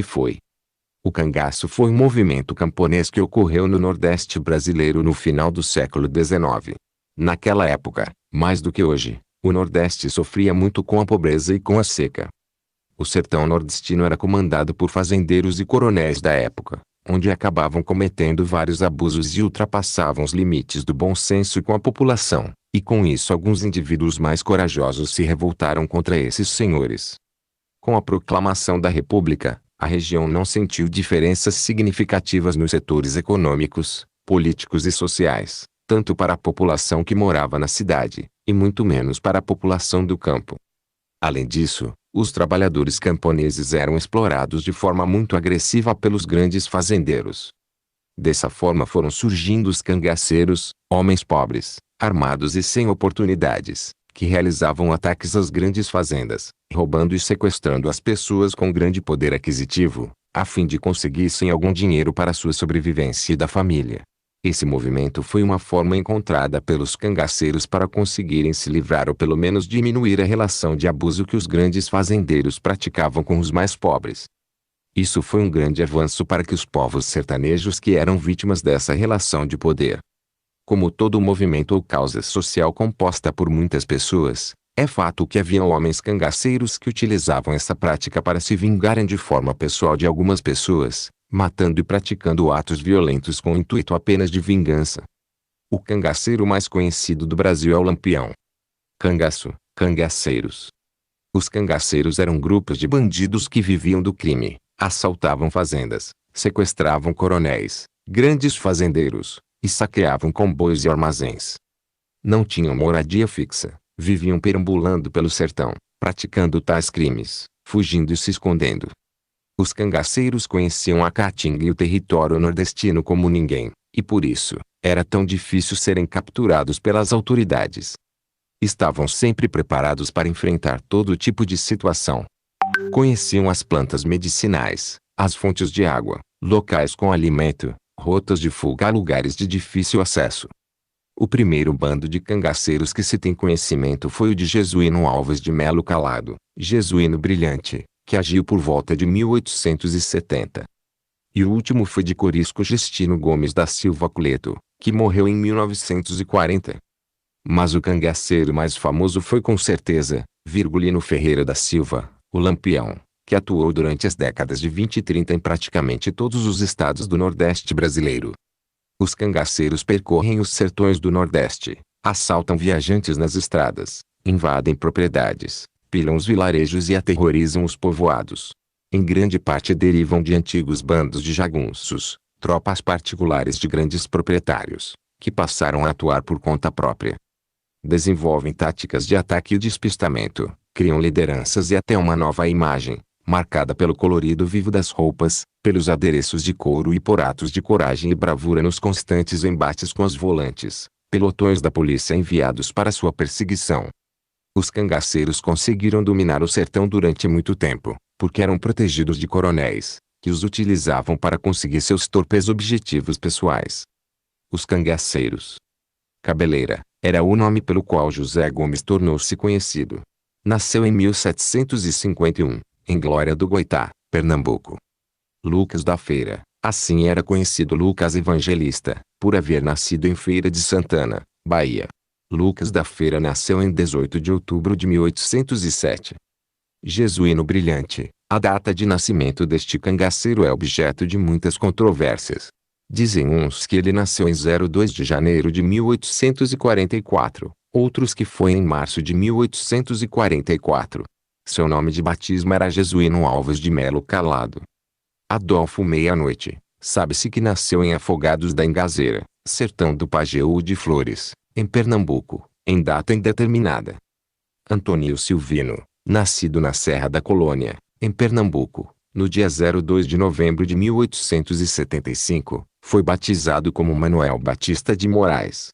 que foi. O cangaço foi um movimento camponês que ocorreu no Nordeste brasileiro no final do século XIX. Naquela época, mais do que hoje, o Nordeste sofria muito com a pobreza e com a seca. O sertão nordestino era comandado por fazendeiros e coronéis da época, onde acabavam cometendo vários abusos e ultrapassavam os limites do bom senso com a população, e com isso alguns indivíduos mais corajosos se revoltaram contra esses senhores. Com a proclamação da República, a região não sentiu diferenças significativas nos setores econômicos, políticos e sociais, tanto para a população que morava na cidade, e muito menos para a população do campo. Além disso, os trabalhadores camponeses eram explorados de forma muito agressiva pelos grandes fazendeiros. Dessa forma foram surgindo os cangaceiros, homens pobres, armados e sem oportunidades, que realizavam ataques às grandes fazendas, roubando e sequestrando as pessoas com grande poder aquisitivo, a fim de conseguissem algum dinheiro para sua sobrevivência e da família. Esse movimento foi uma forma encontrada pelos cangaceiros para conseguirem se livrar ou pelo menos diminuir a relação de abuso que os grandes fazendeiros praticavam com os mais pobres. Isso foi um grande avanço para que os povos sertanejos que eram vítimas dessa relação de poder. Como todo movimento ou causa social composta por muitas pessoas, é fato que haviam homens cangaceiros que utilizavam essa prática para se vingarem de forma pessoal de algumas pessoas, matando e praticando atos violentos com o intuito apenas de vingança. O cangaceiro mais conhecido do Brasil é o Lampião. Cangaço, cangaceiros. Os cangaceiros eram grupos de bandidos que viviam do crime, assaltavam fazendas, sequestravam coronéis, grandes fazendeiros, e saqueavam comboios e armazéns. Não tinham moradia fixa, viviam perambulando pelo sertão, praticando tais crimes, fugindo e se escondendo. Os cangaceiros conheciam a caatinga e o território nordestino como ninguém, e por isso, era tão difícil serem capturados pelas autoridades. Estavam sempre preparados para enfrentar todo tipo de situação. Conheciam as plantas medicinais, as fontes de água, locais com alimento, rotas de fuga a lugares de difícil acesso. O primeiro bando de cangaceiros que se tem conhecimento foi o de Jesuíno Alves de Melo Calado, Jesuíno Brilhante, que agiu por volta de 1870. E o último foi de Corisco Justino Gomes da Silva Culeto, que morreu em 1940. Mas o cangaceiro mais famoso foi com certeza, Virgulino Ferreira da Silva, o Lampião, que atuou durante as décadas de 20 e 30 em praticamente todos os estados do Nordeste brasileiro. Os cangaceiros percorrem os sertões do Nordeste, assaltam viajantes nas estradas, invadem propriedades, pilham os vilarejos e aterrorizam os povoados. Em grande parte derivam de antigos bandos de jagunços, tropas particulares de grandes proprietários, que passaram a atuar por conta própria. Desenvolvem táticas de ataque e despistamento, criam lideranças e até uma nova imagem, marcada pelo colorido vivo das roupas, pelos adereços de couro e por atos de coragem e bravura nos constantes embates com os volantes, pelotões da polícia enviados para sua perseguição. Os cangaceiros conseguiram dominar o sertão durante muito tempo, porque eram protegidos de coronéis, que os utilizavam para conseguir seus torpes objetivos pessoais. Os cangaceiros. Cabeleira, era o nome pelo qual José Gomes tornou-se conhecido. Nasceu em 1751, em Glória do Goitá, Pernambuco. Lucas da Feira, assim era conhecido Lucas Evangelista, por haver nascido em Feira de Santana, Bahia. Lucas da Feira nasceu em 18 de outubro de 1807. Jesuíno Brilhante, a data de nascimento deste cangaceiro é objeto de muitas controvérsias. Dizem uns que ele nasceu em 2 de janeiro de 1844, outros que foi em março de 1844. Seu nome de batismo era Jesuíno Alves de Melo Calado. Adolfo Meia-Noite, sabe-se que nasceu em Afogados da Engazeira, sertão do Pajeú de Flores, em Pernambuco, em data indeterminada. Antônio Silvino, nascido na Serra da Colônia, em Pernambuco, no dia 2 de novembro de 1875, foi batizado como Manuel Batista de Moraes.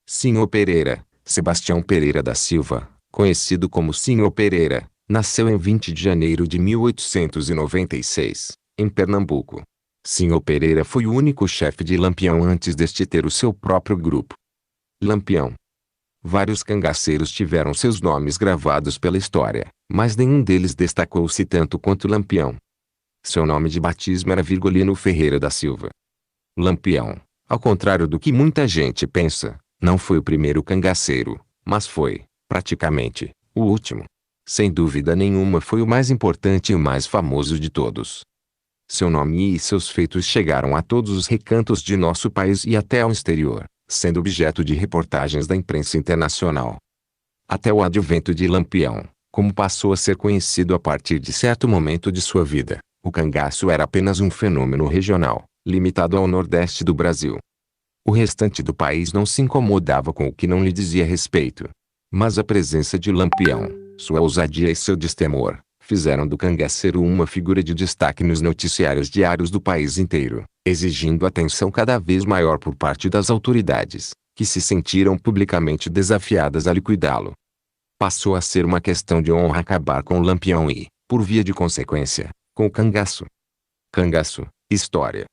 Sinhô Pereira, Sebastião Pereira da Silva, conhecido como Sinhô Pereira, nasceu em 20 de janeiro de 1896, em Pernambuco. Sinhô Pereira foi o único chefe de Lampião antes deste ter o seu próprio grupo. Lampião. Vários cangaceiros tiveram seus nomes gravados pela história, mas nenhum deles destacou-se tanto quanto Lampião. Seu nome de batismo era Virgulino Ferreira da Silva. Lampião, ao contrário do que muita gente pensa, não foi o primeiro cangaceiro, mas foi, praticamente, o último. Sem dúvida nenhuma foi o mais importante e o mais famoso de todos. Seu nome e seus feitos chegaram a todos os recantos de nosso país e até ao exterior, sendo objeto de reportagens da imprensa internacional. Até o advento de Lampião, como passou a ser conhecido a partir de certo momento de sua vida, o cangaço era apenas um fenômeno regional, limitado ao Nordeste do Brasil. O restante do país não se incomodava com o que não lhe dizia respeito. Mas a presença de Lampião, sua ousadia e seu destemor, fizeram do cangaceiro uma figura de destaque nos noticiários diários do país inteiro, exigindo atenção cada vez maior por parte das autoridades, que se sentiram publicamente desafiadas a liquidá-lo. Passou a ser uma questão de honra acabar com o Lampião e, por via de consequência, com o cangaço. Cangaço, história.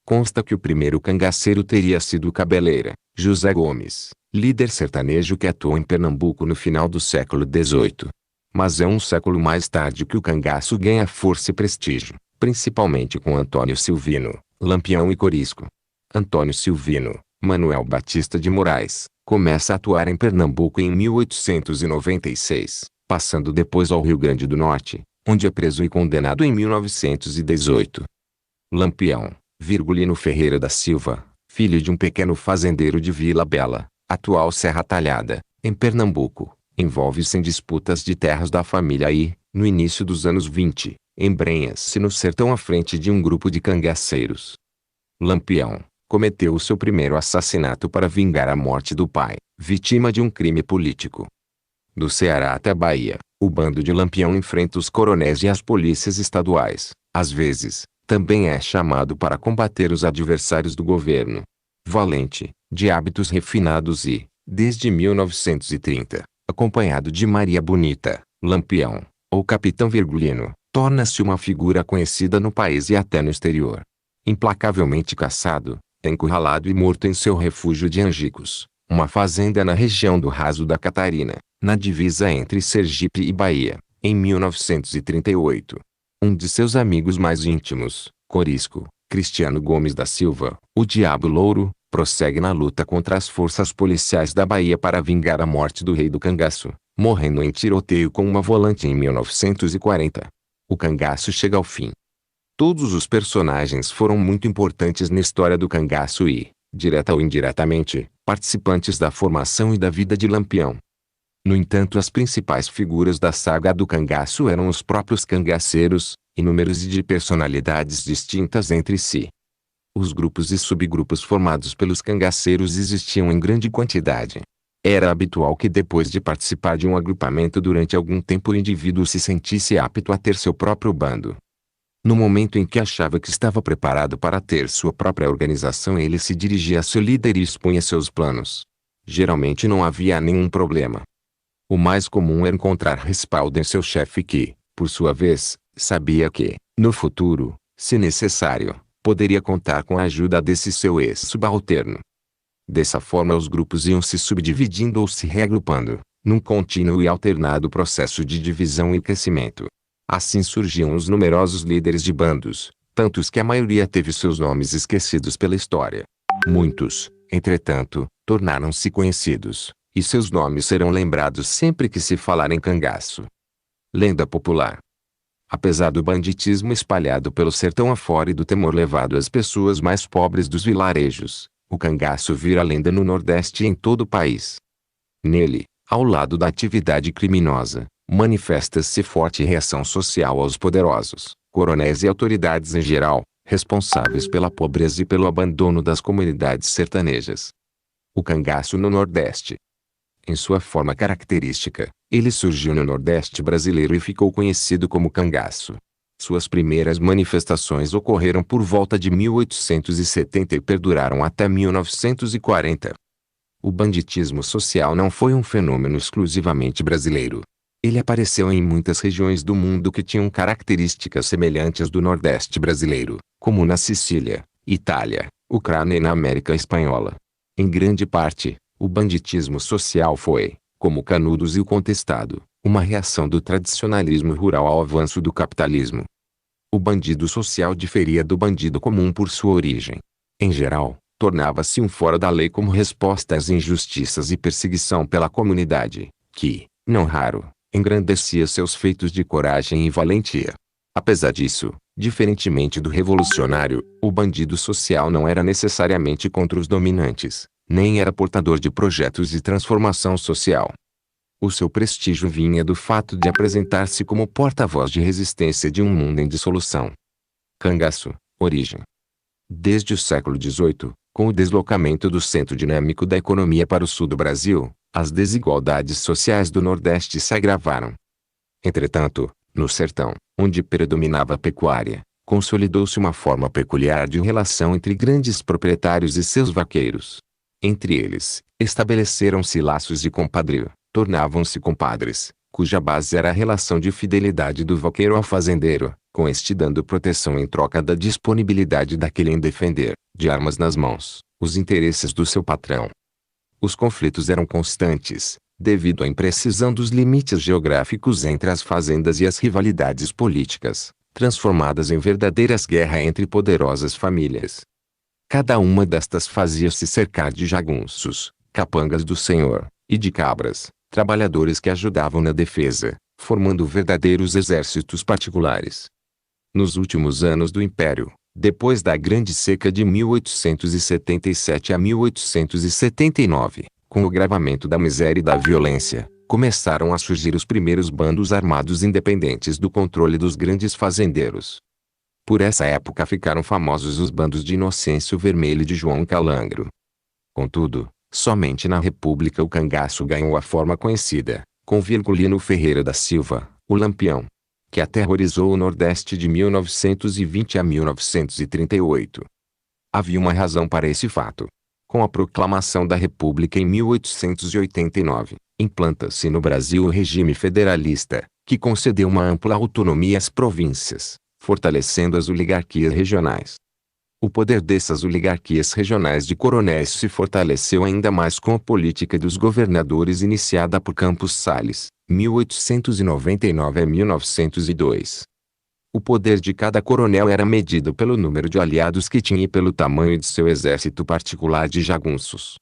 Consta que o primeiro cangaceiro teria sido Cabeleira, José Gomes, líder sertanejo que atuou em Pernambuco no final do século XVIII. Mas é um século mais tarde que o cangaço ganha força e prestígio, principalmente com Antônio Silvino, Lampião e Corisco. Antônio Silvino, Manuel Batista de Moraes, começa a atuar em Pernambuco em 1896, passando depois ao Rio Grande do Norte, onde é preso e condenado em 1918. Lampião, Virgulino Ferreira da Silva, filho de um pequeno fazendeiro de Vila Bela, atual Serra Talhada, em Pernambuco, envolve-se em disputas de terras da família e, no início dos anos 20, embrenha-se no sertão à frente de um grupo de cangaceiros. Lampião cometeu o seu primeiro assassinato para vingar a morte do pai, vítima de um crime político. Do Ceará até a Bahia, o bando de Lampião enfrenta os coronéis e as polícias estaduais, às vezes, também é chamado para combater os adversários do governo. Valente, de hábitos refinados e, desde 1930, acompanhado de Maria Bonita, Lampião, ou Capitão Virgulino, torna-se uma figura conhecida no país e até no exterior. Implacavelmente caçado, encurralado e morto em seu refúgio de Angicos, uma fazenda na região do Raso da Catarina, na divisa entre Sergipe e Bahia, em 1938. Um de seus amigos mais íntimos, Corisco, Cristiano Gomes da Silva, o Diabo Louro, prossegue na luta contra as forças policiais da Bahia para vingar a morte do rei do cangaço, morrendo em tiroteio com uma volante em 1940. O cangaço chega ao fim. Todos os personagens foram muito importantes na história do cangaço e, direta ou indiretamente, participantes da formação e da vida de Lampião. No entanto, as principais figuras da saga do cangaço eram os próprios cangaceiros, inúmeros e de personalidades distintas entre si. Os grupos e subgrupos formados pelos cangaceiros existiam em grande quantidade. Era habitual que depois de participar de um agrupamento durante algum tempo o indivíduo se sentisse apto a ter seu próprio bando. No momento em que achava que estava preparado para ter sua própria organização, ele se dirigia a seu líder e expunha seus planos. Geralmente não havia nenhum problema. O mais comum era encontrar respaldo em seu chefe que, por sua vez, sabia que, no futuro, se necessário, poderia contar com a ajuda desse seu ex-subalterno. Dessa forma os grupos iam se subdividindo ou se reagrupando, num contínuo e alternado processo de divisão e crescimento. Assim surgiam os numerosos líderes de bandos, tantos que a maioria teve seus nomes esquecidos pela história. Muitos, entretanto, tornaram-se conhecidos, e seus nomes serão lembrados sempre que se falar em cangaço. Lenda popular. Apesar do banditismo espalhado pelo sertão afora e do temor levado às pessoas mais pobres dos vilarejos, o cangaço vira lenda no Nordeste e em todo o país. Nele, ao lado da atividade criminosa, manifesta-se forte reação social aos poderosos, coronéis e autoridades em geral, responsáveis pela pobreza e pelo abandono das comunidades sertanejas. O cangaço no Nordeste. Em sua forma característica, ele surgiu no Nordeste brasileiro e ficou conhecido como cangaço. Suas primeiras manifestações ocorreram por volta de 1870 e perduraram até 1940. O banditismo social não foi um fenômeno exclusivamente brasileiro. Ele apareceu em muitas regiões do mundo que tinham características semelhantes do Nordeste brasileiro, como na Sicília, Itália, Ucrânia e na América Espanhola. Em grande parte, o banditismo social foi, como Canudos e o Contestado, uma reação do tradicionalismo rural ao avanço do capitalismo. O bandido social diferia do bandido comum por sua origem. Em geral, tornava-se um fora da lei como resposta às injustiças e perseguição pela comunidade, que, não raro, engrandecia seus feitos de coragem e valentia. Apesar disso, diferentemente do revolucionário, o bandido social não era necessariamente contra os dominantes, nem era portador de projetos de transformação social. O seu prestígio vinha do fato de apresentar-se como porta-voz de resistência de um mundo em dissolução. Cangaço, origem. Desde o século XVIII, com o deslocamento do centro dinâmico da economia para o sul do Brasil, as desigualdades sociais do Nordeste se agravaram. Entretanto, no sertão, onde predominava a pecuária, consolidou-se uma forma peculiar de relação entre grandes proprietários e seus vaqueiros. Entre eles, estabeleceram-se laços de compadrio, tornavam-se compadres, cuja base era a relação de fidelidade do vaqueiro ao fazendeiro, com este dando proteção em troca da disponibilidade daquele em defender, de armas nas mãos, os interesses do seu patrão. Os conflitos eram constantes, devido à imprecisão dos limites geográficos entre as fazendas e as rivalidades políticas, transformadas em verdadeiras guerras entre poderosas famílias. Cada uma destas fazia-se cercar de jagunços, capangas do senhor, e de cabras, trabalhadores que ajudavam na defesa, formando verdadeiros exércitos particulares. Nos últimos anos do Império, depois da Grande Seca de 1877 a 1879, com o agravamento da miséria e da violência, começaram a surgir os primeiros bandos armados independentes do controle dos grandes fazendeiros. Por essa época ficaram famosos os bandos de Inocêncio Vermelho e de João Calangro. Contudo, somente na República o cangaço ganhou a forma conhecida, com Virgulino Ferreira da Silva, o Lampião, que aterrorizou o Nordeste de 1920 a 1938. Havia uma razão para esse fato. Com a proclamação da República em 1889, implanta-se no Brasil o regime federalista, que concedeu uma ampla autonomia às províncias, fortalecendo as oligarquias regionais. O poder dessas oligarquias regionais de coronéis se fortaleceu ainda mais com a política dos governadores iniciada por Campos Salles, 1899 a 1902. O poder de cada coronel era medido pelo número de aliados que tinha e pelo tamanho de seu exército particular de jagunços.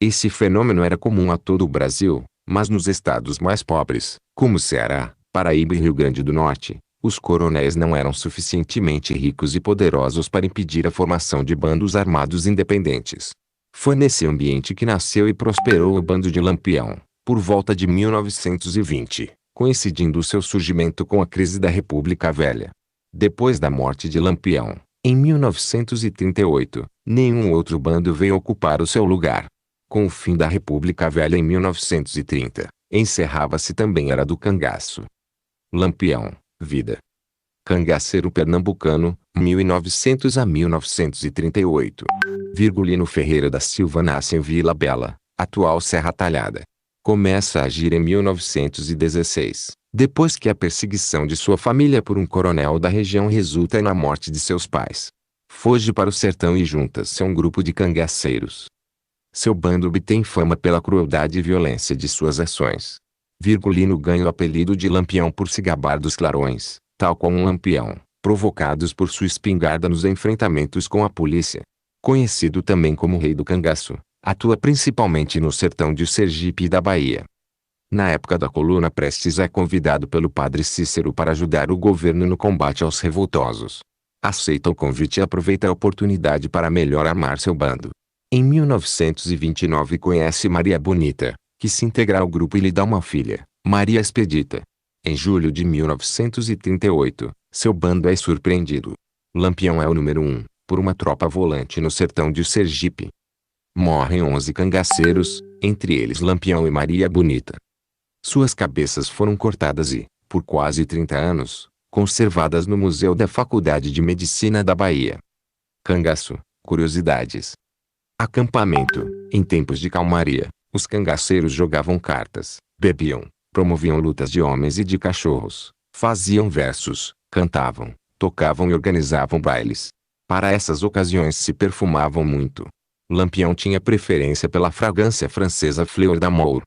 Esse fenômeno era comum a todo o Brasil, mas nos estados mais pobres, como Ceará, Paraíba e Rio Grande do Norte, os coronéis não eram suficientemente ricos e poderosos para impedir a formação de bandos armados independentes. Foi nesse ambiente que nasceu e prosperou o bando de Lampião, por volta de 1920, coincidindo seu surgimento com a crise da República Velha. Depois da morte de Lampião, em 1938, nenhum outro bando veio ocupar o seu lugar. Com o fim da República Velha em 1930, encerrava-se também a era do cangaço. Lampião, vida. Cangaceiro pernambucano, 1900 a 1938. Virgulino Ferreira da Silva nasce em Vila Bela, atual Serra Talhada. Começa a agir em 1916, depois que a perseguição de sua família por um coronel da região resulta na morte de seus pais. Foge para o sertão e junta-se a um grupo de cangaceiros. Seu bando obtém fama pela crueldade e violência de suas ações. Virgulino ganha o apelido de Lampião por se gabar dos clarões, tal como um lampião, provocados por sua espingarda nos enfrentamentos com a polícia. Conhecido também como Rei do Cangaço, atua principalmente no sertão de Sergipe e da Bahia. Na época da coluna Prestes é convidado pelo padre Cícero para ajudar o governo no combate aos revoltosos. Aceita o convite e aproveita a oportunidade para melhor armar seu bando. Em 1929 conhece Maria Bonita, que se integra ao grupo e lhe dá uma filha, Maria Expedita. Em julho de 1938, seu bando é surpreendido. Lampião é o número 1, por uma tropa volante no sertão de Sergipe. Morrem 11 cangaceiros, entre eles Lampião e Maria Bonita. Suas cabeças foram cortadas e, por quase 30 anos, conservadas no Museu da Faculdade de Medicina da Bahia. Cangaço, curiosidades. Acampamento. Em tempos de calmaria, os cangaceiros jogavam cartas, bebiam, promoviam lutas de homens e de cachorros, faziam versos, cantavam, tocavam e organizavam bailes. Para essas ocasiões se perfumavam muito. Lampião tinha preferência pela fragrância francesa Fleur d'Amour.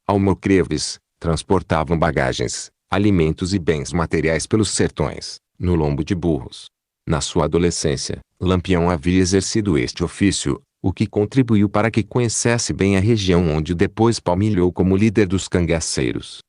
Almocreves, transportavam bagagens, alimentos e bens materiais pelos sertões, no lombo de burros. Na sua adolescência, Lampião havia exercido este ofício, o que contribuiu para que conhecesse bem a região onde depois palmilhou como líder dos cangaceiros.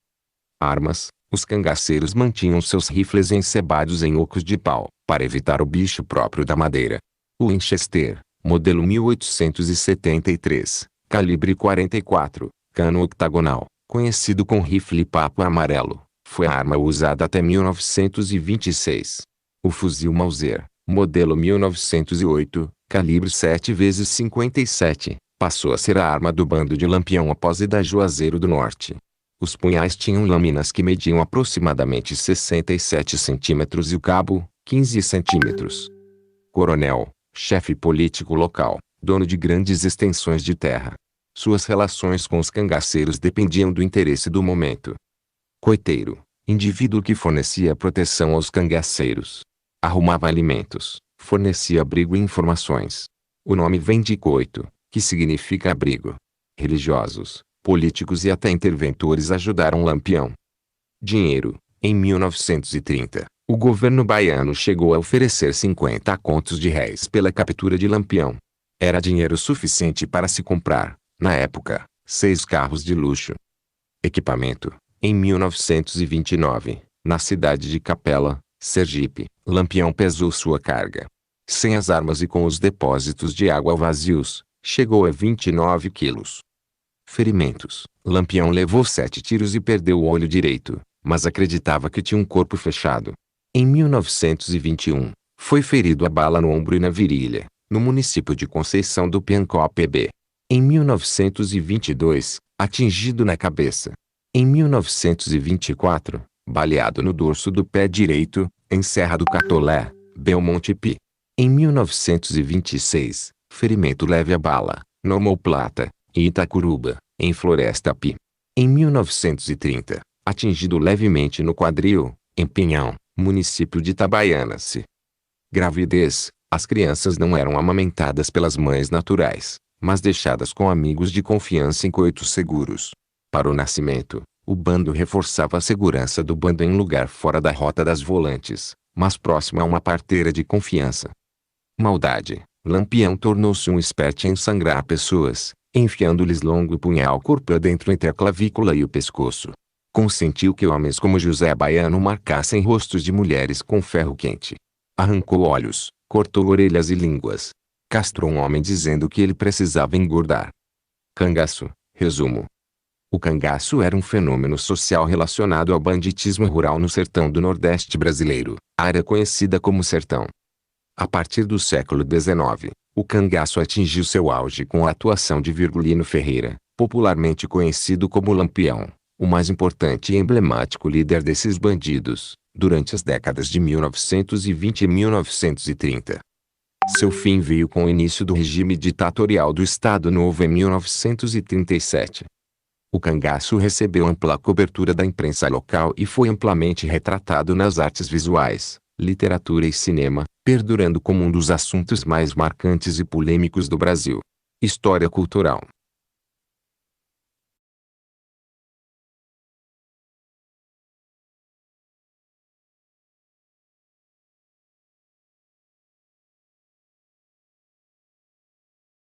Armas: os cangaceiros mantinham seus rifles encebados em ocos de pau, para evitar o bicho próprio da madeira. O Winchester, modelo 1873, calibre 44, cano octagonal, conhecido com rifle papo amarelo, foi a arma usada até 1926. O fuzil Mauser, modelo 1908, calibre 7x57, passou a ser a arma do bando de Lampião após ir da Juazeiro do Norte. Os punhais tinham lâminas que mediam aproximadamente 67 centímetros e o cabo, 15 centímetros. Coronel, chefe político local, dono de grandes extensões de terra. Suas relações com os cangaceiros dependiam do interesse do momento. Coiteiro, indivíduo que fornecia proteção aos cangaceiros. Arrumava alimentos, fornecia abrigo e informações. O nome vem de coito, que significa abrigo. Religiosos, políticos e até interventores ajudaram Lampião. Dinheiro: em 1930, o governo baiano chegou a oferecer 50 contos de réis pela captura de Lampião. Era dinheiro suficiente para se comprar, na época, 6 carros de luxo. Equipamento: em 1929, na cidade de Capela, Sergipe, Lampião pesou sua carga. Sem as armas e com os depósitos de água vazios, chegou a 29 quilos. Ferimentos: Lampião levou 7 tiros e perdeu o olho direito, mas acreditava que tinha um corpo fechado. Em 1921, foi ferido a bala no ombro e na virilha, no município de Conceição do Piancó PB. Em 1922, atingido na cabeça. Em 1924, baleado no dorso do pé direito, em Serra do Catolé, Belmonte Pi. Em 1926, ferimento leve a bala, no Omoplata, em Itacuruba, em Floresta Pi. Em 1930, atingido levemente no quadril, em Pinhão, município de Itabaiana-se. Gravidez: as crianças não eram amamentadas pelas mães naturais, mas deixadas com amigos de confiança em coitos seguros. Para o nascimento, o bando reforçava a segurança do bando em lugar fora da rota das volantes, mas próximo a uma parteira de confiança. Maldade: Lampião tornou-se um expert em sangrar pessoas, enfiando-lhes longo punhal corpo dentro entre a clavícula e o pescoço. Consentiu que homens como José Baiano marcassem rostos de mulheres com ferro quente. Arrancou olhos, cortou orelhas e línguas. Castrou um homem dizendo que ele precisava engordar. Cangaço: resumo. O cangaço era um fenômeno social relacionado ao banditismo rural no sertão do Nordeste brasileiro, área conhecida como sertão. A partir do século XIX, o cangaço atingiu seu auge com a atuação de Virgulino Ferreira, popularmente conhecido como Lampião, o mais importante e emblemático líder desses bandidos, durante as décadas de 1920 e 1930. Seu fim veio com o início do regime ditatorial do Estado Novo em 1937. O cangaço recebeu ampla cobertura da imprensa local e foi amplamente retratado nas artes visuais, literatura e cinema, perdurando como um dos assuntos mais marcantes e polêmicos do Brasil. História cultural.